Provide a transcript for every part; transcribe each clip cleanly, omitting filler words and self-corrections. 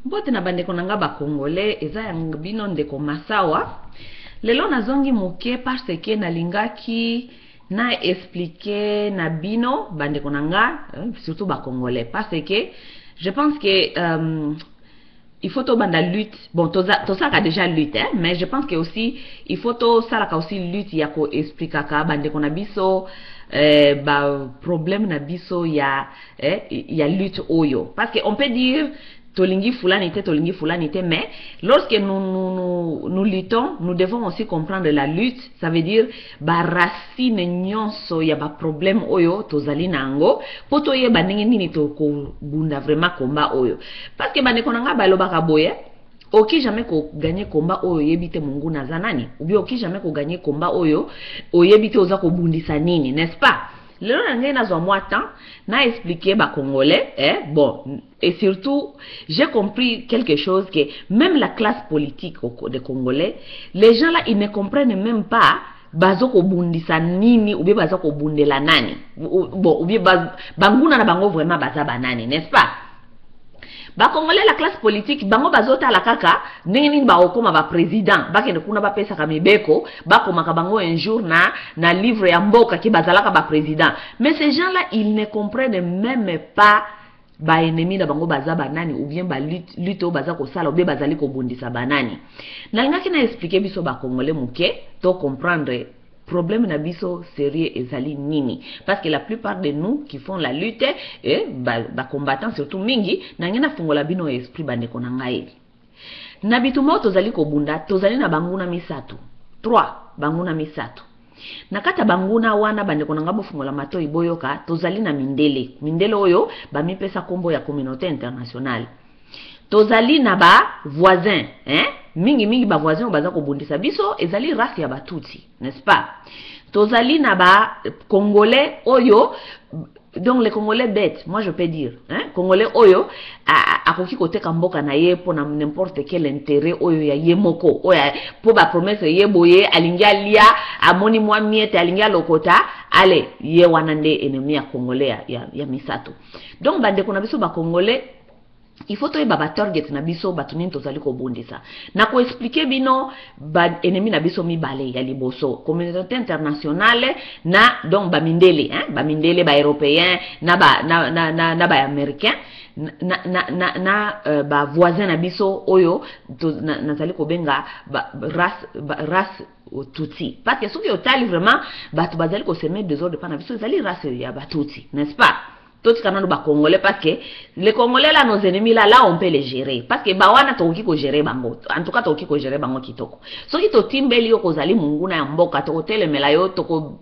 Bote na bande konanga ba Congolais eza yang bino ndeko masawa. Lelo nazongi muke parce que nalingaki na expliquer na bino bande konanga surtout ba Congolais parce que je pense que il faut to banda lutte bon to ça a déjà lutte hein, mais je pense que aussi il faut to ça la aussi lutte ya ko expliquer ka bande konabiso ba problème na biso ya lutte oyo parce que on peut dire tolingi fulanité, mais lorsque nous luttons, nous devons aussi comprendre la lutte. Ça veut dire ba racine nyonso ya ba problème oyo tozali nango poto ye banenge nini to ko bunda vraiment combat oyo parce que bane konanga balobaka boye oki jamais ko gagner combat oyo yebite mungu na zanani ou bien oki jamais ko gagner combat oyo oyebite oza ko bundisa nini, n'est-ce pas? Le rangé n'a pas moi temps n'a expliqué ba Congolais bon et surtout j'ai compris quelque chose que même la classe politique des Congolais, les gens là ils ne comprennent même pas bazoko bundisa nini ou bien bazoko bundela nani bon ou bien banguna na bango vraiment baza banani, n'est-ce pas? Ba Congolais la classe politique bango bazota la kaka nini ba okoma ba président ba kende kuna ba pesa ka mibeko ba komaka bango un jour na livre ya mboka ki bazalaka ba président, mais ces gens là ils ne comprennent même pas ba ennemi na bango baza banani ou bien ba lutte baza ko sala ou bien bazali ko bundisa banani na ngaki na expliquer biso ba Congolais muke to comprendre problème na biso sérieux ezali nini parce que la plupart de nous qui font la lutte ba combattants surtout mingi na ngena fungola bino esprit bande konanga eli na bituma tozali ko bunda tozali na banguna misatu 3 banguna misatu na kata banguna wana bande konanga bofungola mato iboyoka tozali na mindele oyo ba mipesa kombo ya communauté internationale tozali na ba voisins mingi ba voisins baza ko bundisa biso ezali race ya batuti, n'est-ce pas? Tozali na ba Congolais oyo donc les Congolais bêtes, moi je peux dire Congolais oyo akoki koteka mboka na ye pour n'importe quel intérêt oyo ya ye moko oya pour ba promesse ye boye alingia lia amoni mwa miete alingia lokota ale ye wanande ennemi ya Congolais ya misato. Donc bande kona biso ba Congolais il faut to ba target na biso batuni tozali ko bundisa na ko expliquer bino ba ennemi na biso mibale ya liboso communauté internationale na donc ba mindele ba européen na ba américain ba voisin na biso oyo nazali ko benga race Tutsi parce que soki otali vraiment batu bazali ko semer des ordres pa na biso ezali race ya Tutsi, n'est-ce pas? Tout canano ba Congolais parce que les Congolais là nos ennemis là on peut les gérer parce que bawana toki ko gérer bango en tout cas toki ko gérer bango kitoko soki to timbeli yo kozali munguna ya mboka to telemela yo toko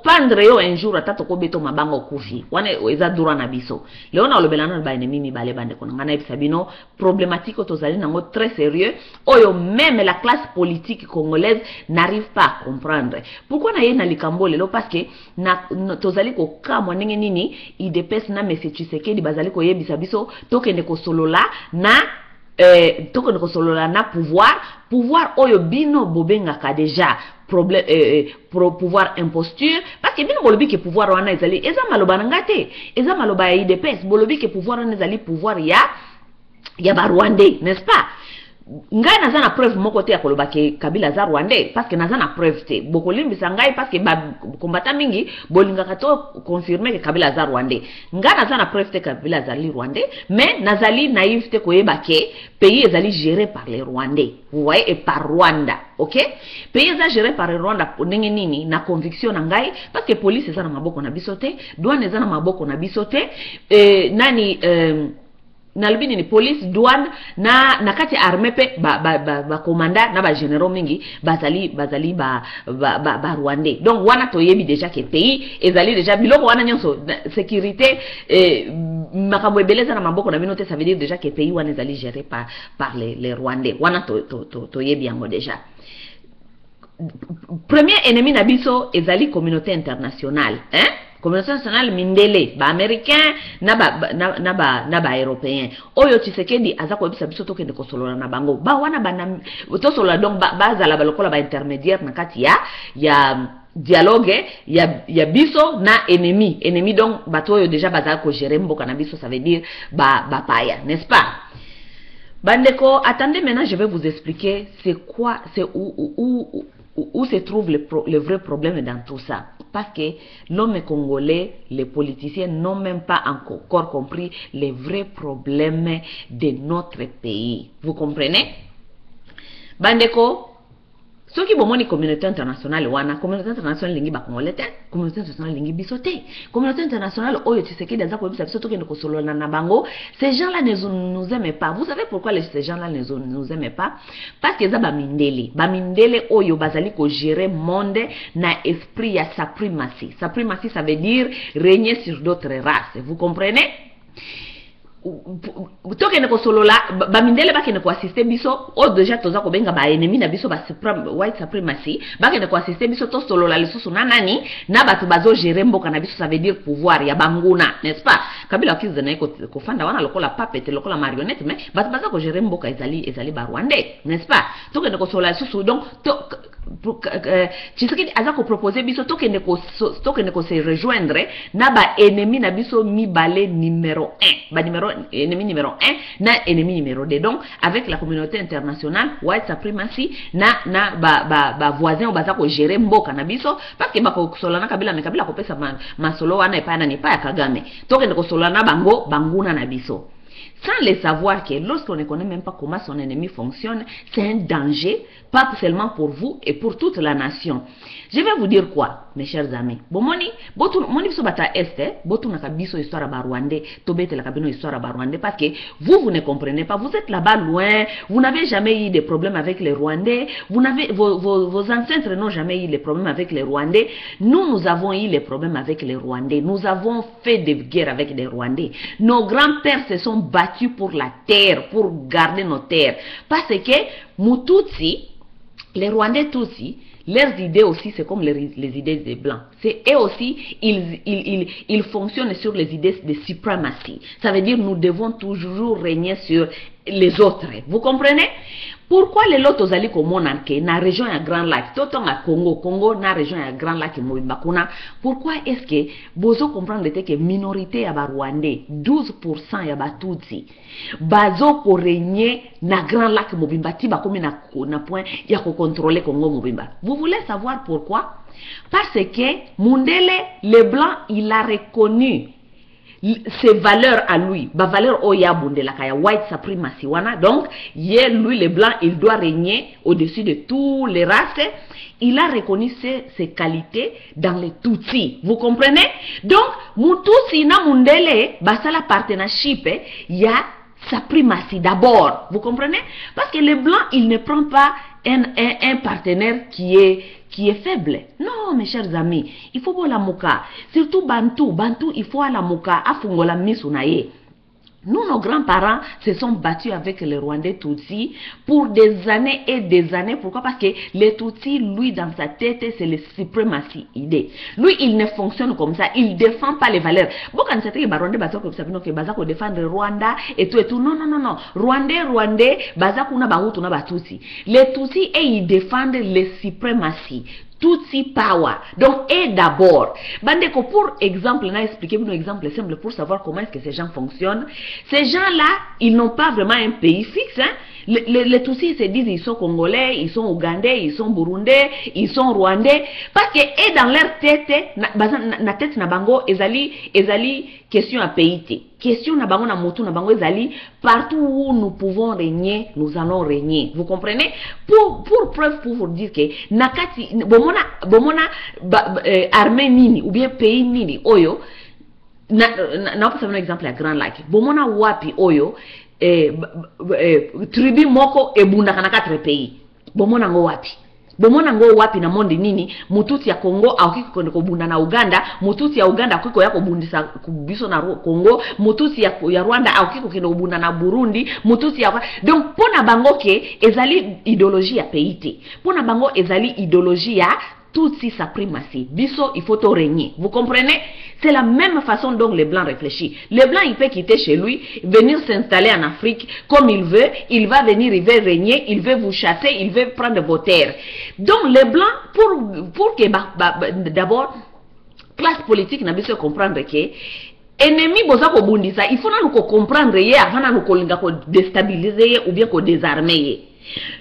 pendre yo un jour ata toko beto mabango kufi wana eza dura na biso leo na lobelana ba ennemi mibale bande konanga na ebisa bino problématique tozali nango très sérieux oyo même la classe politique congolaise n'arrive pas à comprendre pourquoi na ye na likambo lelo parce que tozali ko kamwa ndenge nini idps na monsieur Tshisekedi bazali ko yebisa biso tokende ko solola na tokende ko solola na pouvoir oyo bino bobengaka déjà problème pouvoir imposture parce que bino bolobi ke pouvoir wana ezali eza maloba ngate eza maloba ya IDPS bolobi ke pouvoir wana ezali pouvoir ya ba Rwandais, n'est-ce pas? Ngai naza na preuve moko te ya koloba ke Kabila za Rwandais parce que naza na preuve te bokolimbisa ngai parce que ba combattant mingi bolingaka to confirmer ke Kabila za Rwandais ngai naza na preuve te Kabila za Rwandais mais nazali naïf te koyeba ke pays ezali géré par les Rwandais, vous voyez, et par Rwanda, ok? Pays ezali géré par Rwanda ndenge nini na conviction na ngai parce que police eza na maboko na bisote douane eza na maboko na bisote nalbini ni police douane na kati armée pe ba commandant na ba généraux mingi bazali ba Rwandais donc wana toyebi déjà que pays ezali déjà biloko wana nyonso sécurité makambo ebeleza na maboko na bino te ça veut dire déjà que pays wana ezali géré par les Rwandais wana toyebi yango déjà. Premier ennemi na biso ezali communauté internationale communauté internationale mindele ba américain na ba européen oyo Tshisekedi aza ko bisa biso tokende ko solola na bango ba wana bana to solola donc bazala balokola ba intermédiaire na kati ya dialogue ya biso na ennemi donc bato oyo déjà bazala ko gérer mboka na biso ça veut dire ba paya, n'est-ce pas? Bandeko, attendez maintenant, je vais vous expliquer c'est quoi, c'est où se trouve le vrai problème dans tout ça. Parce que l'homme congolais, les politiciens n'ont même pas encore compris les vrais problèmes de notre pays. Vous comprenez? Bandeko, ceux qui ont la communauté internationale, la communauté internationale lingi bakongolais, communauté internationale lingi bisoté, communauté internationale oyo tshisekedi daza ko bisa bisoto kende ko solo na bango, ces gens-là ne nous aiment pas. Vous savez pourquoi ces gens-là ne nous aiment pas? Parce que za ba mindele oyo bazali ko gérer monde na esprit ya suprématie. Suprématie ça veut dire régner sur d'autres races. Vous comprenez? Tokende ko solola bamindele bakende ko assister biso o déjà toza ko benga ba ennemi na biso ba white supremacy bakende ko assister biso to solola lisusu na nani na batu bazo gérer mboka na biso, ça veut dire pouvoir ya banguna, n'est-ce pas? Kabila kiza na ko fanda wana lokola papete lokola marionnette, mais batu baza ko gérer mboka ezali ba rwandais, n'est-ce pas? Tokende ko solola lisusu donc Tshisekedi aza ko proposer biso tokende ko se rejoindre na ba ennemi na biso mibale numéro 1 ba ennemi numéro 1 na ennemi numéro 2. Donc avec la communauté internationale white supremacy na ba voisin o baza ko gérer mboka na biso parce que bako solana kabila me kabila ko pesa masolo wana epa na nipa ya Kagame tokende ko solana bango banguna na biso sans le savoir que lorsqu'on ne connaît même pas comment son ennemi fonctionne, c'est un danger, pas seulement pour vous et pour toute la nation. Je vais vous dire quoi, mes chers amis. Bon, moni biso bata este, botu na kabiso histoire ba Rwandais, tobete la kabino histoire ba Rwandais, parce que vous ne comprenez pas, vous êtes là-bas loin, vous n'avez jamais eu de problème avec les Rwandais, vos ancêtres n'ont jamais eu de problème avec les Rwandais. Nous avons eu les problèmes avec les Rwandais, nous avons fait des guerres avec les Rwandais. Nos grands-pères se sont battus pour la terre, pour garder nos terres. Parce que Moututsi, les Rwandais Tutsi, leurs idées aussi, c'est comme les idées des Blancs. C'est eux aussi, ils fonctionnent sur les idées de suprématie. Ça veut dire nous devons toujours régner sur les autres. Vous comprenez? Pourquoi les lotos ali ko monarque na région ya Grand Lac, tout à Congo na région ya Grand Lac Mobimba, pourquoi est-ce que bozo comprendre que minorité ya ba Rwandais 12% ya ba Tutsi bazo ko régner na Grand Lac Mobimba ti ba komi na point ya ko contrôler Congo Mobimba? Vous voulez savoir pourquoi? Parce que Mundele le blanc il a reconnu ses valeurs à lui, ba valeur oya bundela kaya white supremacy wana. Donc lui le blanc il doit régner au-dessus de tous les races. Il a reconnu ses qualités dans les Tutsis. Vous comprenez? Donc Mututsi na Mundele basala partnership ya supremacy d'abord. Vous comprenez? Parce que le blanc il ne prend pas un partenaire qui est faible. Non, mes chers amis, il faut la muka. Surtout Bantu, il faut la muka, afungola misunaye. Nous, nos grands-parents se sont battus avec les Rwandais Tutsis pour des années et des années. Pourquoi? Parce que les Tutsis, lui, dans sa tête, c'est le suprématie idée. Lui, il ne fonctionne comme ça. Il ne défend pas les valeurs. Bon, quand c'était que Rwandais, Bazako défendre Rwanda et tout et tout. Non, non, non, non. Rwandais, Bazako na Bahutu na Batutsi. Les Tutsis, et ils défendent les suprématies. Tutsi power. Donc, et d'abord, Bandeko, pour exemple, on a expliqué un exemple simple pour savoir comment est-ce que ces gens fonctionnent. Ces gens-là, ils n'ont pas vraiment un pays fixe. Hein? Les Tutsis se disent ils sont Congolais, ils sont Ougandais, ils sont Burundais, ils sont Rwandais. Parce que, et dans leur tête, na tête na bango, ezali question à pays. Question na bango na motu na bango ezali, partout où nous pouvons régner, nous allons régner. Vous comprenez? Pour preuve, pour vous dire que nakati bomona armée nini ou bien pays nini oyo na pas un exemple à Grand Lac. Bomona wapi oyo tribu moko ebunda kana 4 pays. Bomona ngo wapi? Bomona ngo wapi na monde nini? Mututsi ya Congo aukiko kwenda kubunda na Uganda, mututsi ya Uganda aukiko yako bundisa kubiso na Congo, mututsi ya Rwanda aukiko kwenda kubunda na Burundi, mututsi ya donc pona bango ke ezali idéologie ya pays. Pona bango ezali idéologie ya Tutsi supremacy. Biso il faut to régner. Vous comprenez? C'est la même façon dont les blancs réfléchissent. Le blanc il peut quitter chez lui, venir s'installer en Afrique comme il veut, il va venir, il veut régner, il veut vous chasser, il veut prendre vos terres. Donc les blancs, pour que d'abord, classe politique n'a pas comprendre que ennemi boza ko bundisa il faut na ko comprendre ye avant na ko linga ko déstabiliser ye ou bien ko désarmer ye.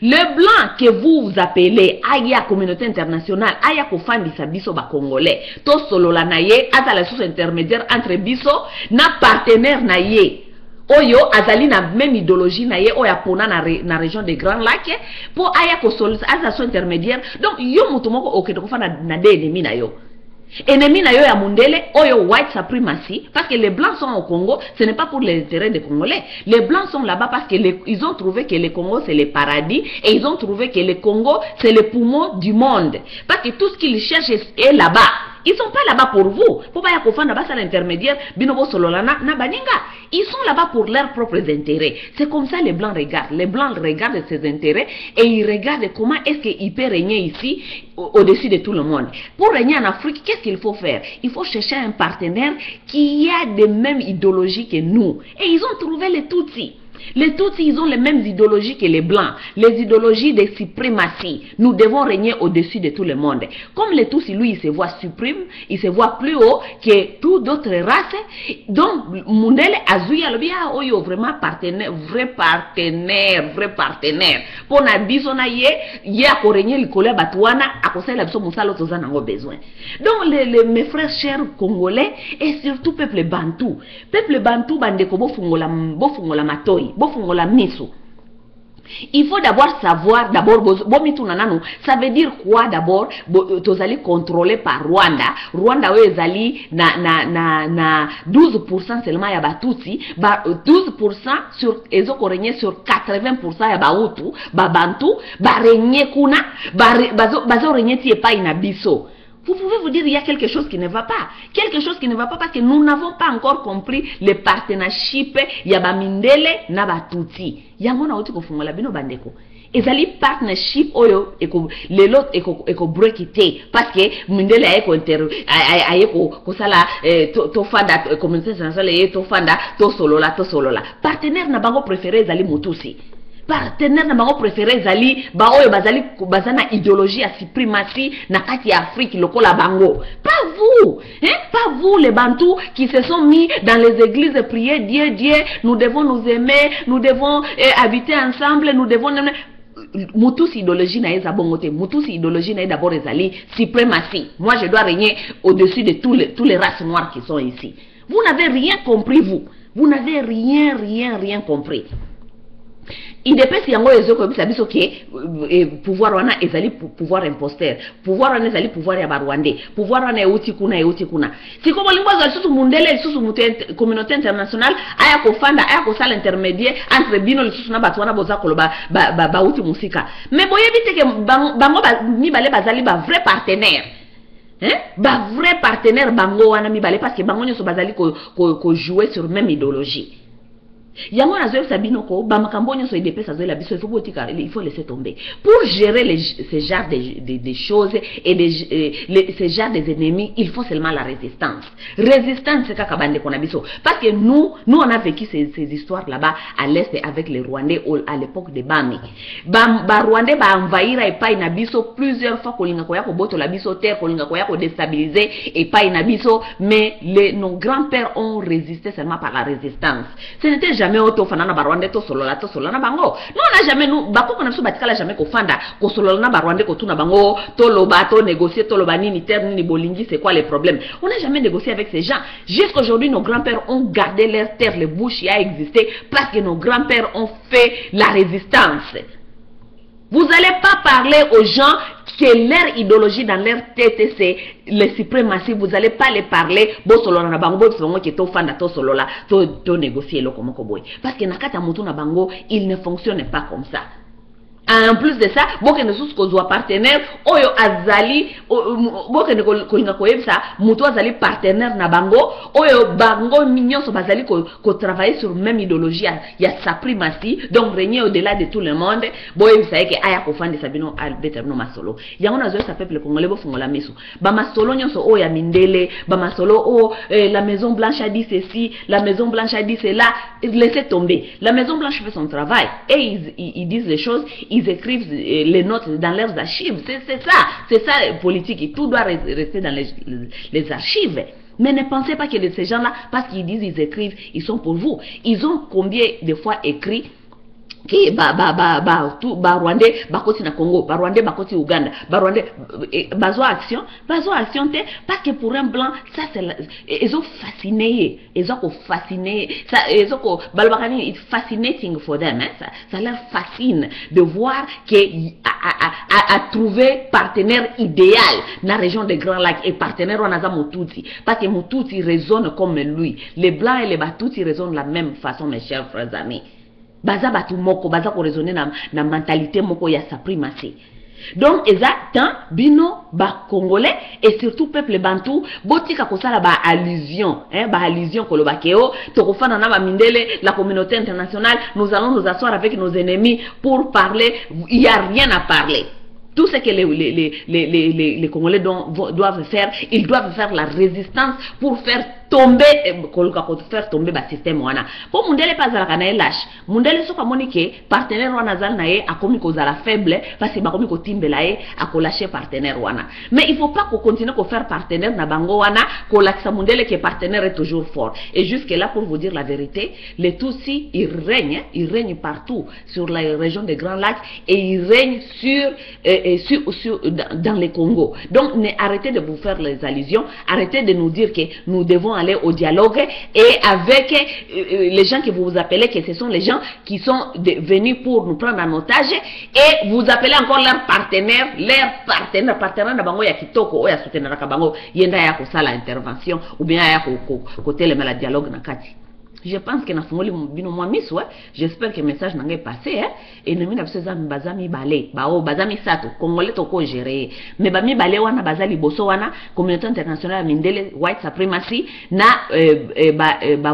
Le blanc que vous appelez aya communauté internationale aya ko fandisa biso ba congolais to solola na ye azala source intermédiaire entre biso na partenaire na ye oyo azali na même idéologie na ye oya pona na région des Grands Lacs pour aya ko azala source intermédiaire. Donc yo mutu moko okende ko fanda na de ennemi na yo. Ennemi na yo ya mundele oyo white supremacy, parce que les blancs sont au Congo, ce n'est pas pour les intérêts des Congolais. Les blancs sont là-bas parce que ils ont trouvé que le Congo c'est le paradis et ils ont trouvé que le Congo c'est le poumon du monde. Parce que tout ce qu'ils cherchent est là-bas. Ils sont pas là-bas pour vous. Pour pas y avoir à l'intermédiaire, binobo sololana na baninga. Ils sont là-bas pour leurs propres intérêts. C'est comme ça les blancs regardent. Les blancs regardent ses intérêts et ils regardent comment est-ce qu'il peut régner ici au-dessus de tout le monde. Pour régner en Afrique, qu'est-ce qu'il faut faire? Il faut chercher un partenaire qui a des mêmes idéologies que nous. Et ils ont trouvé les Tutsis. Les Tutsis, ils ont les mêmes idéologies que les Blancs, les idéologies de suprématie. Nous devons régner au-dessus de tout le monde. Comme les Tutsis, lui, il se voit suprême, il se voit plus haut que toutes d'autres races. Donc, Mundele Azuya Lobia, oyo vraiment partenaire, vrai partenaire. Pour na bisona ye a ko régner le colère batouana, a ko la biso musalo tozana ngo besoin. Donc, mes frères chers congolais et surtout peuple bantou. Peuple bantou bande ko bofungola matoi. Il faut d'abord savoir, ça veut dire quoi d'abord? Tozali contrôlé par Rwanda. Rwanda ezali na 12% seulement ya Batutsi, 12% sur ezoko régner sur 80% ya Bahutu, Babantu, ba régner kuna, bazo régner tie pa ina biso. Vous pouvez vous dire il y a quelque chose qui ne va pas. Quelque chose qui ne va pas parce que nous n'avons pas encore compris le partnership yaba mindele na batutsi. Yango na oti ko fungola bino bandeko. Ezali partnership oyo lelo eko break it parce que mindele ayeko ko sala to fanda communauté internationale to fanda to solola. Partenaire na bango préféré ezali mutusi. Partenaire na bango préféré zali ba oyo bazali bazana idéologie à suprématie na kati ya Afrique lokola bango. Pas vous, pas vous les Bantous qui se sont mis dans les églises prier Dieu, nous devons nous aimer, nous devons habiter ensemble, nous devons Mutusi idéologie na eza bongote, Mutusi idéologie na d'abord ezali suprématie. Moi je dois régner au-dessus de tous les races noires qui sont ici. Vous n'avez rien compris vous n'avez rien compris. Il dépend si yango ezo ko biso ke pouvoir wana ezali pouvoir imposteur, pouvoir wana ezali pouvoir ya barwandais, pouvoir wana euti kuna. Si ko bolingo za susu mundele susu communauté internationale aya ko fanda aya ko sala intermédiaire entre bino le susu na batu wana boza koloba ba uti musika. Mais boye bite ke bango mi bale bazali ba vrai partenaire. Ba vrai partenaire bango wana mi bale parce que bango nyoso bazali ko jouer sur même idéologie. Yango nazo sabinoko ba makambo nyoso IDP sazo la biso il faut laisser tomber pour gérer ces genres de choses et ces genres des ennemis. Il faut seulement la résistance c'est kakabande kona biso parce que nous on a vécu ces histoires là-bas à l'est avec les Rwandais à l'époque de Bami ba Rwandais ba envahir et pas na biso plusieurs fois kolinga koya ko boto la biso terre kolinga koya ko déstabiliser et pas na biso mais nos grands-pères ont résisté seulement par la résistance. Ce n'était jamais auto fanana barwande to solola na bango. Non, on n'a jamais nous bako na biso batikala jamais ko fanda ko solola na barwande ko tuna bango to loba to négocier to loba nini terre ni bolingi c'est quoi les problèmes. On n'a jamais négocié avec ces gens. Jusqu'aujourd'hui nos grands-pères ont gardé leur terre, le bush y a existé parce que nos grands-pères ont fait la résistance. Vous n'allez pas parler aux gens que leur idéologie dans leur tête c'est le suprématie. Vous n'allez pas les parler bo solo na bango bo solo ki to fanda to solo la to négocier lo komoko boy parce que nakata mutu na bango il ne fonctionne pas comme ça. En plus de ça, boke ne sous ko partenaire oyo azali boke ne kolinga koyebsa mutu azali partenaire na bango oyo bango mignon so bazali ko travailler sur même idéologie ya suprématie donc régner au-delà de tout le monde boye ça que aya ko fandi sabino albeterno masolo yango nazo sa peuple congolais bo fungola miso ba masolo nyonso oyo ya mindele ba masolo la Maison Blanche a dit ceci, la Maison Blanche a dit cela, laissez tomber. La Maison Blanche fait son travail et ils disent les choses, ils écrivent les notes dans leurs archives. C'est ça politique et tout doit rester dans les archives. Mais ne pensez pas que de ces gens-là, parce qu'ils disent, ils écrivent, ils sont pour vous. Ils ont combien de fois écrit que Rwandais bakoti na Congo, Rwandais bakoti Uganda, Rwandais bazo action te, parce que pour un blanc ça c'est ils ont fasciné, ils ont fasciné, ça ils ont balbakani it's fascinating for them, hein? Ça leur fascine de voir que à trouver partenaire idéal dans la région des Grands Lacs et partenaire Wanaza Mututsi, parce que Mututsi résonne comme lui, les blancs et les Batutsi résonnent de la même façon, mes chers frères amis. Baza batu moko baza ko raisonner na mentalité moko ya sa primatie. Donc exactement bino ba congolais et surtout peuple bantou botika kosala ba allusion ba allusion ko lobakeo to kofana na ba mindele la communauté internationale, nous allons nous asseoir avec nos ennemis pour parler, il y a rien à parler. Tout ce que les Congolais doivent faire, ils doivent faire la résistance pour faire tomber le système wana. Pour Mundele pas à la lâche. Mundele soka monike partenaire wana zal nae a commis cause à la faible parce que ba commis ko timbelae a ko lâcher partenaire wana. Mais il faut pas qu'on continue à faire partenaire na bango wana ko laksa Mundele que partenaire est toujours fort. Et jusque là pour vous dire la vérité, les Tutsis ils règnent partout sur la région des Grands Lacs et ils règnent dans les Congo. Donc arrêtez de vous faire les allusions, arrêtez de nous dire que nous devons aller au dialogue et avec les gens que vous vous appelez que ce sont les gens qui sont venus pour nous prendre en otage et vous appelez encore leurs partenaires na bango ya kitoko oya soutenir ka bango yenda ya ko sala intervention ou bien ya ko telema la dialogue na kati. Je pense que na fungoli bino mwa miso, j'espère que le message n'a pas passé, et ne mina bseza bazami balé, bazami sato, congolais toko gérer, mais bami balé wana bazali boso wana, communauté internationale mindele white supremacy na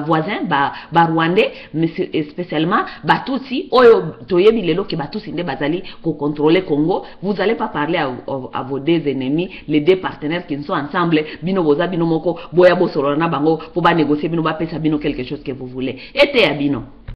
voisin rwandais, mais spécialement Batutsi, oyo toyebi lelo ke Batutsi nde bazali ko contrôler Congo, vous allez pas parler à vos deux ennemis, les deux partenaires qui sont ensemble, bino boza bino moko boya boso na bango pour ba négocier bino ba pesa bino quelque chose que vous voulez. Et Abino.